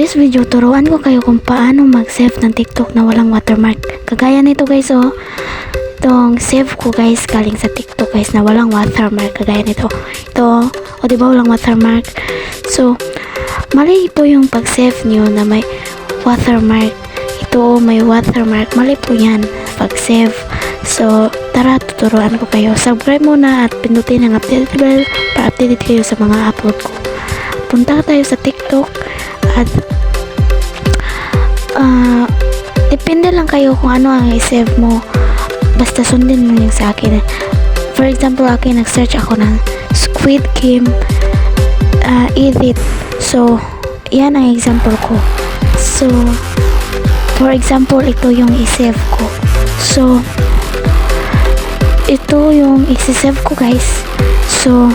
this video, turuan ko kayo kung paano mag-save ng TikTok na walang watermark. Kagaya nito guys, oh. Itong save ko guys, galing sa TikTok guys na walang watermark. Kagaya nito. Ito, o diba walang watermark? So, mali po yung pag-save nyo na may watermark. Ito, may watermark. Mali po yan, pag-save. So, tara, tuturuan ko kayo. Subscribe muna at pindutin ang update bell para updated kayo sa mga upload ko. Punta tayo sa TikTok at depende lang kayo kung ano ang i-save mo. Basta sundin mo yung sa akin. For example, akin nag-search ako ng Squid Game edit. So, yan ang example ko. So, for example, ito yung i-save ko. So, ito yung i-save ko guys. So,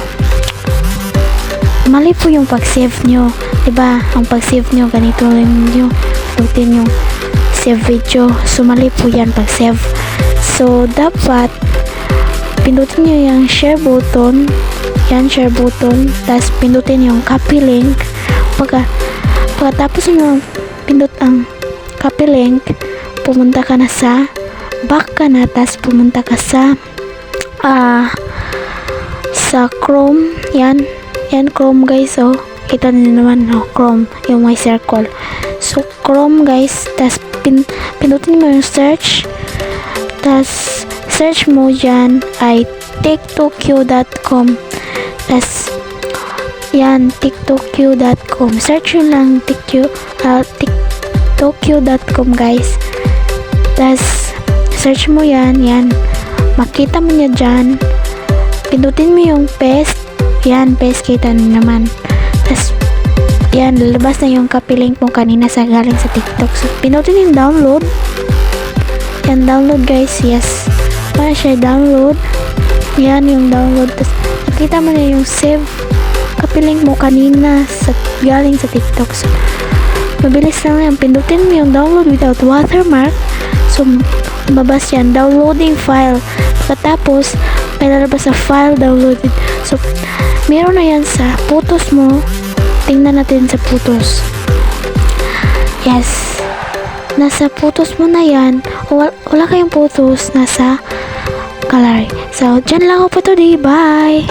mali po yung pag-save nyo. Diba? Ang pag-save nyo, ganito lang nyo. Pindutin yung save video. So, mali po yan pag-save. So, dapat pindutin nyo yung share button. Yan, share button. Tapos, pindutin yung copy link. Pagkatapos nyo pindut ang copy link, pumunta ka na sa back ka na. Tapos, pumunta ka sa Chrome. Yan, Chrome guys. So, kita niyo naman, no? Chrome, yung may circle. So, Chrome guys. Tapos, pindutin mo yung search. Tapos, search mo dyan ay tiktokyo.com. Tapos, yan, tiktokyo.com. Search nyo lang tiktokyo.com guys. Tapos, search mo yan. Makita mo niya dyan. Pindutin mo yung paste. Yan, paste, kita nyo naman. Tapos, yan, lalabas na yung copy link mo kanina sa galing sa TikTok. So, pindutin yung download. Yan, download guys. Yes. Para siya download. Yan, yung download. Tapos, nakita mo na yung save copy link mo kanina sa galing sa TikTok. So, mabilis lang yan. Pindutin mo yung download without watermark. So, mababas yan. Downloading file. Pagkatapos, may lalabas sa file downloaded. So, meron na yan sa photos mo. Tingnan natin sa photos. Yes. Nasa photos mo na yan. Wala kayong photos. Nasa gallery. So, dyan lang ako po today. Bye!